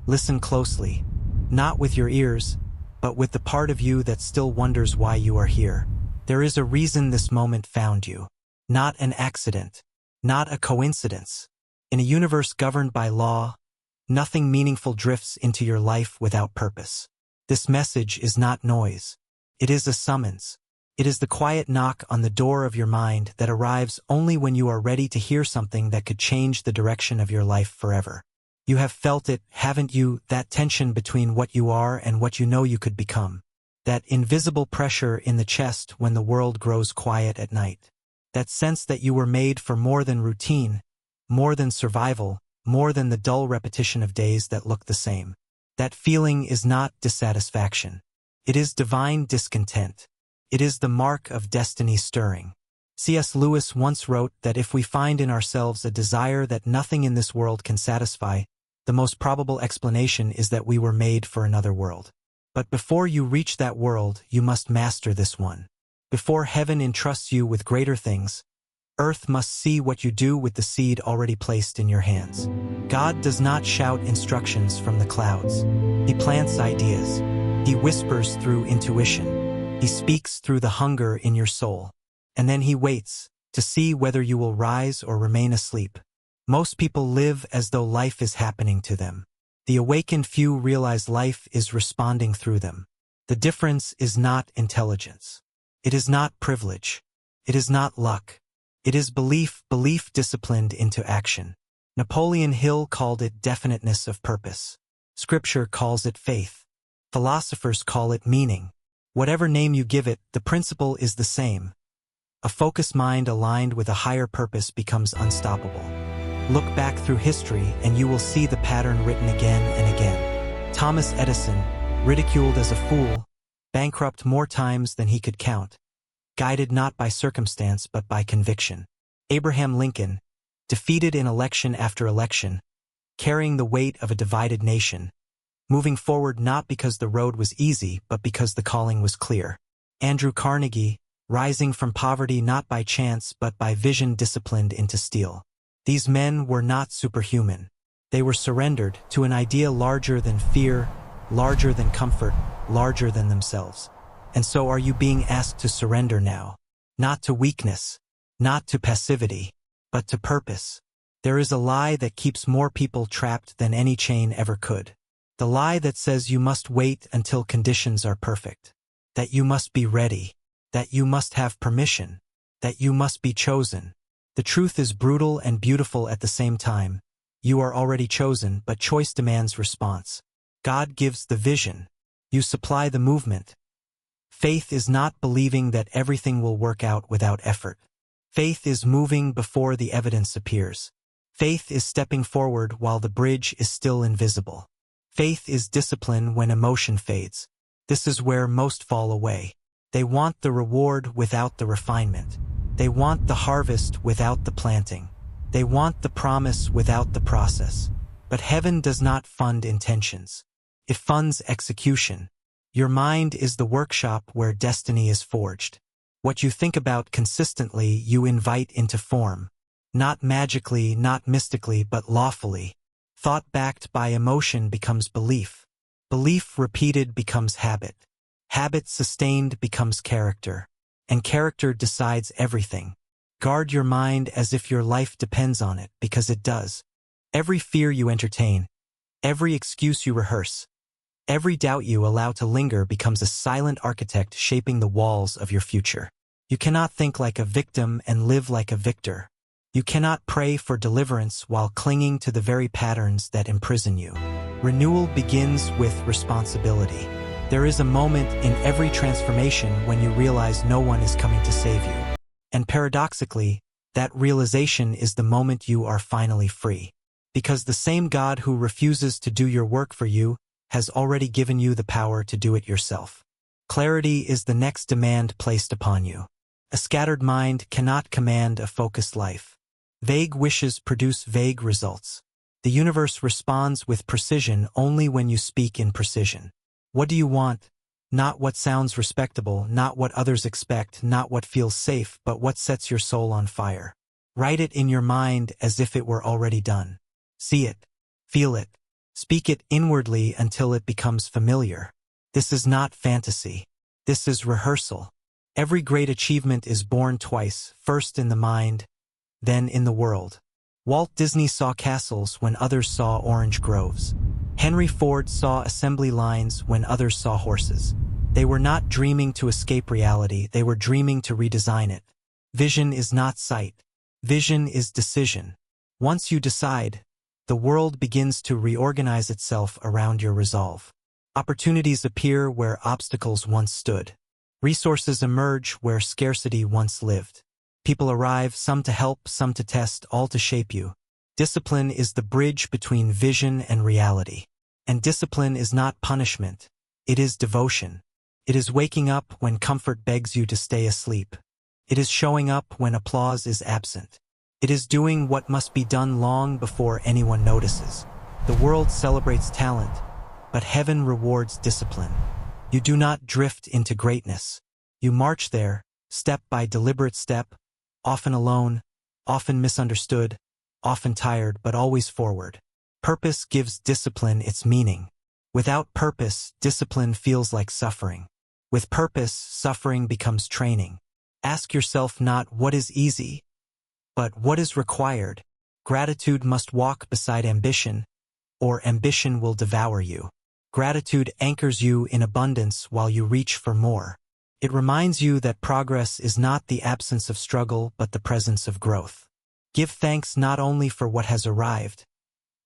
Listen closely, not with your ears, but with the part of you that still wonders why you are here. There is a reason this moment found you. Not an accident. Not a coincidence. In a universe governed by law, nothing meaningful drifts into your life without purpose. This message is not noise. It is a summons. It is the quiet knock on the door of your mind that arrives only when you are ready to hear something that could change the direction of your life forever. You have felt it, haven't you, that tension between what you are and what you know you could become. That invisible pressure in the chest when the world grows quiet at night. That sense that you were made for more than routine, more than survival, more than the dull repetition of days that look the same. That feeling is not dissatisfaction. It is divine discontent. It is the mark of destiny stirring. C.S. Lewis once wrote that if we find in ourselves a desire that nothing in this world can satisfy, the most probable explanation is that we were made for another world. But before you reach that world, you must master this one. Before heaven entrusts you with greater things, earth must see what you do with the seed already placed in your hands. God does not shout instructions from the clouds. He plants ideas. He whispers through intuition. He speaks through the hunger in your soul. And then he waits to see whether you will rise or remain asleep. Most people live as though life is happening to them. The awakened few realize life is responding through them. The difference is not intelligence. It is not privilege. It is not luck. It is belief disciplined into action. Napoleon Hill called it definiteness of purpose. Scripture calls it faith. Philosophers call it meaning. Whatever name you give it, the principle is the same. A focused mind aligned with a higher purpose becomes unstoppable. Look back through history and you will see the pattern written again and again. Thomas Edison, ridiculed as a fool, bankrupt more times than he could count, guided not by circumstance but by conviction. Abraham Lincoln, defeated in election after election, carrying the weight of a divided nation, moving forward not because the road was easy but because the calling was clear. Andrew Carnegie, rising from poverty not by chance but by vision disciplined into steel. These men were not superhuman. They were surrendered to an idea larger than fear, larger than comfort, larger than themselves. And so are you being asked to surrender now? Not to weakness, not to passivity, but to purpose. There is a lie that keeps more people trapped than any chain ever could. The lie that says you must wait until conditions are perfect, that you must be ready, that you must have permission, that you must be chosen. The truth is brutal and beautiful at the same time. You are already chosen, but choice demands response. God gives the vision. You supply the movement. Faith is not believing that everything will work out without effort. Faith is moving before the evidence appears. Faith is stepping forward while the bridge is still invisible. Faith is discipline when emotion fades. This is where most fall away. They want the reward without the refinement. They want the harvest without the planting. They want the promise without the process. But heaven does not fund intentions. It funds execution. Your mind is the workshop where destiny is forged. What you think about consistently, you invite into form. Not magically, not mystically, but lawfully. Thought backed by emotion becomes belief. Belief repeated becomes habit. Habit sustained becomes character. And character decides everything. Guard your mind as if your life depends on it, because it does. Every fear you entertain, every excuse you rehearse, every doubt you allow to linger becomes a silent architect shaping the walls of your future. You cannot think like a victim and live like a victor. You cannot pray for deliverance while clinging to the very patterns that imprison you. Renewal begins with responsibility. There is a moment in every transformation when you realize no one is coming to save you. And paradoxically, that realization is the moment you are finally free. Because the same God who refuses to do your work for you has already given you the power to do it yourself. Clarity is the next demand placed upon you. A scattered mind cannot command a focused life. Vague wishes produce vague results. The universe responds with precision only when you speak in precision. What do you want? Not what sounds respectable, not what others expect, not what feels safe, but what sets your soul on fire. Write it in your mind as if it were already done. See it. Feel it. Speak it inwardly until it becomes familiar. This is not fantasy. This is rehearsal. Every great achievement is born twice, first in the mind, then in the world. Walt Disney saw castles when others saw orange groves. Henry Ford saw assembly lines when others saw horses. They were not dreaming to escape reality, they were dreaming to redesign it. Vision is not sight. Vision is decision. Once you decide, the world begins to reorganize itself around your resolve. Opportunities appear where obstacles once stood. Resources emerge where scarcity once lived. People arrive, some to help, some to test, all to shape you. Discipline is the bridge between vision and reality. And discipline is not punishment. It is devotion. It is waking up when comfort begs you to stay asleep. It is showing up when applause is absent. It is doing what must be done long before anyone notices. The world celebrates talent, but heaven rewards discipline. You do not drift into greatness. You march there, step by deliberate step, often alone, often misunderstood, often tired, but always forward. Purpose gives discipline its meaning. Without purpose, discipline feels like suffering. With purpose, suffering becomes training. Ask yourself not what is easy, but what is required. Gratitude must walk beside ambition, or ambition will devour you. Gratitude anchors you in abundance while you reach for more. It reminds you that progress is not the absence of struggle but the presence of growth. Give thanks not only for what has arrived,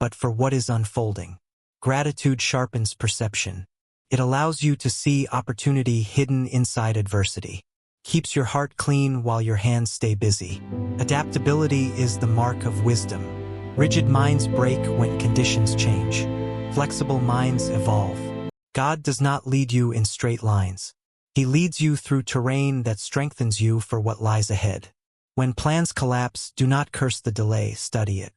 but for what is unfolding. Gratitude sharpens perception. It allows you to see opportunity hidden inside adversity. Keeps your heart clean while your hands stay busy. Adaptability is the mark of wisdom. Rigid minds break when conditions change. Flexible minds evolve. God does not lead you in straight lines. He leads you through terrain that strengthens you for what lies ahead. When plans collapse, do not curse the delay, study it.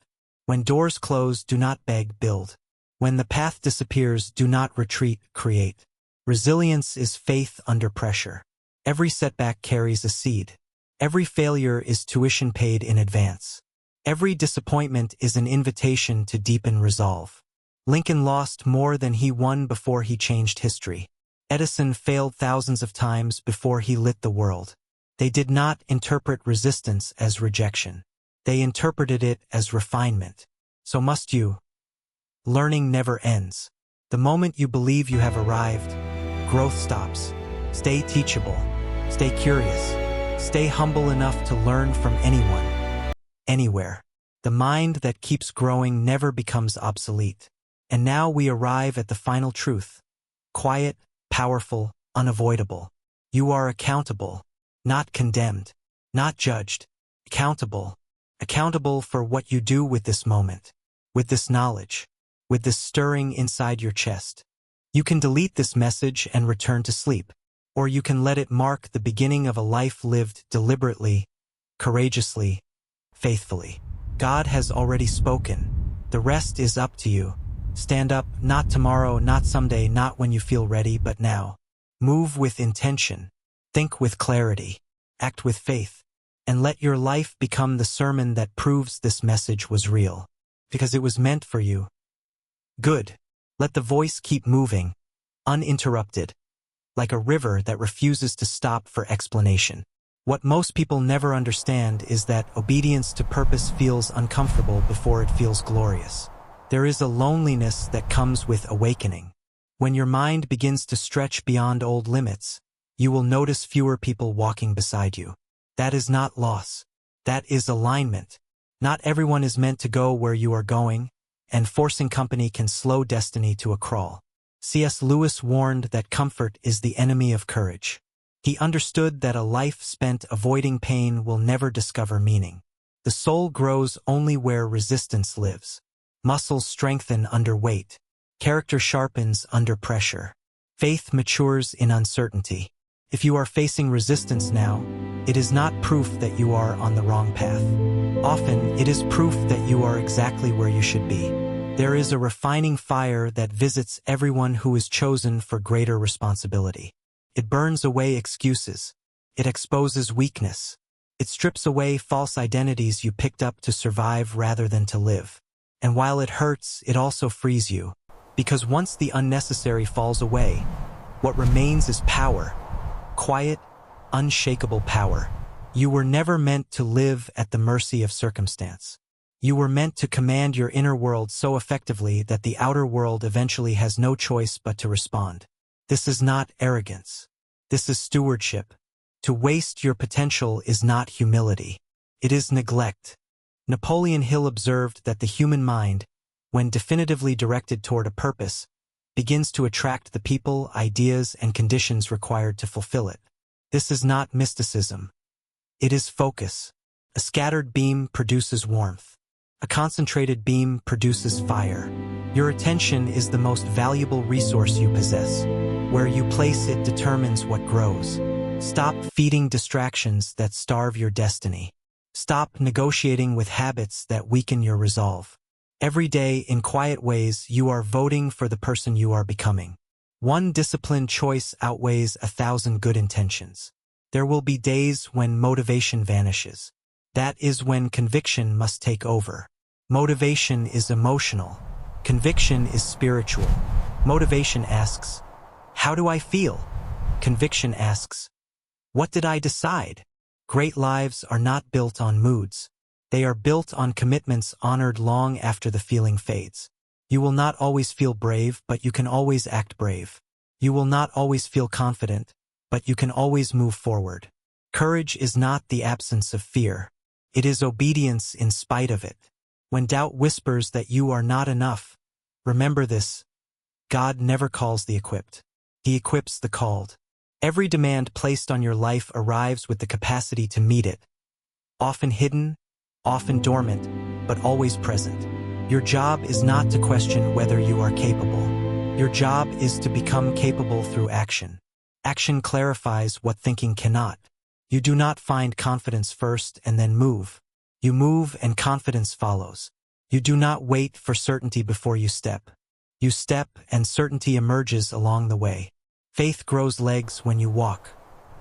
When doors close, do not beg, build. When the path disappears, do not retreat, create. Resilience is faith under pressure. Every setback carries a seed. Every failure is tuition paid in advance. Every disappointment is an invitation to deepen resolve. Lincoln lost more than he won before he changed history. Edison failed thousands of times before he lit the world. They did not interpret resistance as rejection. They interpreted it as refinement. So must you. Learning never ends. The moment you believe you have arrived, growth stops. Stay teachable. Stay curious. Stay humble enough to learn from anyone, anywhere. The mind that keeps growing never becomes obsolete. And now we arrive at the final truth. Quiet, powerful, unavoidable. You are accountable, not condemned, not judged. Accountable. Accountable for what you do with this moment, with this knowledge, with this stirring inside your chest. You can delete this message and return to sleep, or you can let it mark the beginning of a life lived deliberately, courageously, faithfully. God has already spoken. The rest is up to you. Stand up, not tomorrow, not someday, not when you feel ready, but now. Move with intention. Think with clarity. Act with faith. And let your life become the sermon that proves this message was real. Because it was meant for you. Good. Let the voice keep moving, uninterrupted, like a river that refuses to stop for explanation. What most people never understand is that obedience to purpose feels uncomfortable before it feels glorious. There is a loneliness that comes with awakening. When your mind begins to stretch beyond old limits, you will notice fewer people walking beside you. That is not loss. That is alignment. Not everyone is meant to go where you are going, and forcing company can slow destiny to a crawl. C.S. Lewis warned that comfort is the enemy of courage. He understood that a life spent avoiding pain will never discover meaning. The soul grows only where resistance lives. Muscles strengthen under weight. Character sharpens under pressure. Faith matures in uncertainty. If you are facing resistance now, it is not proof that you are on the wrong path. Often, it is proof that you are exactly where you should be. There is a refining fire that visits everyone who is chosen for greater responsibility. It burns away excuses. It exposes weakness. It strips away false identities you picked up to survive rather than to live. And while it hurts, it also frees you. Because once the unnecessary falls away, what remains is power. Quiet, unshakable power. You were never meant to live at the mercy of circumstance. You were meant to command your inner world so effectively that the outer world eventually has no choice but to respond. This is not arrogance. This is stewardship. To waste your potential is not humility. It is neglect. Napoleon Hill observed that the human mind, when definitively directed toward a purpose, begins to attract the people, ideas, and conditions required to fulfill it. This is not mysticism. It is focus. A scattered beam produces warmth. A concentrated beam produces fire. Your attention is the most valuable resource you possess. Where you place it determines what grows. Stop feeding distractions that starve your destiny. Stop negotiating with habits that weaken your resolve. Every day, in quiet ways, you are voting for the person you are becoming. One disciplined choice outweighs 1,000 good intentions. There will be days when motivation vanishes. That is when conviction must take over. Motivation is emotional. Conviction is spiritual. Motivation asks, "How do I feel?" Conviction asks, "What did I decide?" Great lives are not built on moods. They are built on commitments honored long after the feeling fades. You will not always feel brave, but you can always act brave. You will not always feel confident, but you can always move forward. Courage is not the absence of fear. It is obedience in spite of it. When doubt whispers that you are not enough, remember this: God never calls the equipped. He equips the called. Every demand placed on your life arrives with the capacity to meet it. Often hidden, often dormant, but always present. Your job is not to question whether you are capable. Your job is to become capable through action. Action clarifies what thinking cannot. You do not find confidence first and then move. You move and confidence follows. You do not wait for certainty before you step. You step and certainty emerges along the way. Faith grows legs when you walk.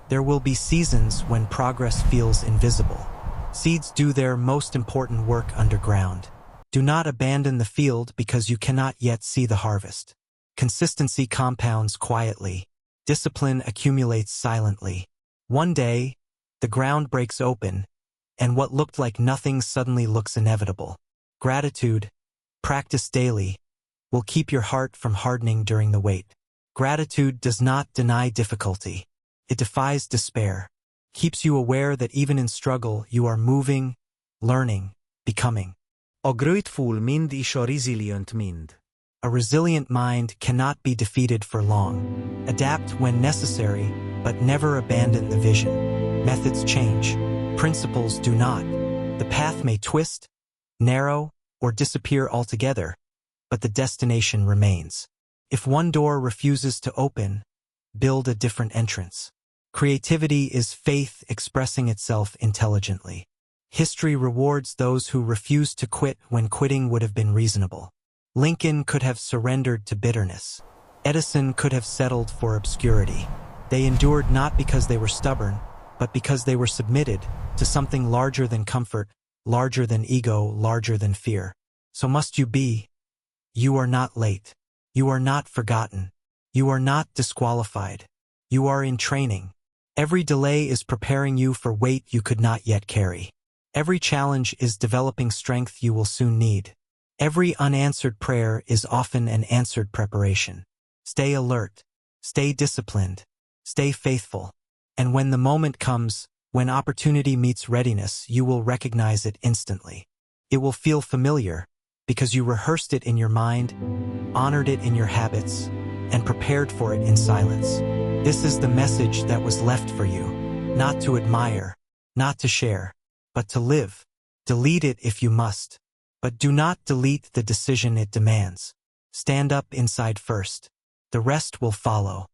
There will be seasons when progress feels invisible. Seeds do their most important work underground. Do not abandon the field because you cannot yet see the harvest. Consistency compounds quietly. Discipline accumulates silently. One day, the ground breaks open, and what looked like nothing suddenly looks inevitable. Gratitude, practiced daily, will keep your heart from hardening during the wait. Gratitude does not deny difficulty. It defies despair. Keeps you aware that even in struggle, you are moving, learning, becoming. A grateful mind is a resilient mind. A resilient mind cannot be defeated for long. Adapt when necessary, but never abandon the vision. Methods change. Principles do not. The path may twist, narrow, or disappear altogether, but the destination remains. If one door refuses to open, build a different entrance. Creativity is faith expressing itself intelligently. History rewards those who refuse to quit when quitting would have been reasonable. Lincoln could have surrendered to bitterness. Edison could have settled for obscurity. They endured not because they were stubborn, but because they were submitted to something larger than comfort, larger than ego, larger than fear. So must you be. You are not late. You are not forgotten. You are not disqualified. You are in training. Every delay is preparing you for weight you could not yet carry. Every challenge is developing strength you will soon need. Every unanswered prayer is often an answered preparation. Stay alert. Stay disciplined. Stay faithful. And when the moment comes, when opportunity meets readiness, you will recognize it instantly. It will feel familiar, because you rehearsed it in your mind, honored it in your habits, and prepared for it in silence. This is the message that was left for you, not to admire, not to share, but to live. Delete it if you must, but do not delete the decision it demands. Stand up inside first. The rest will follow.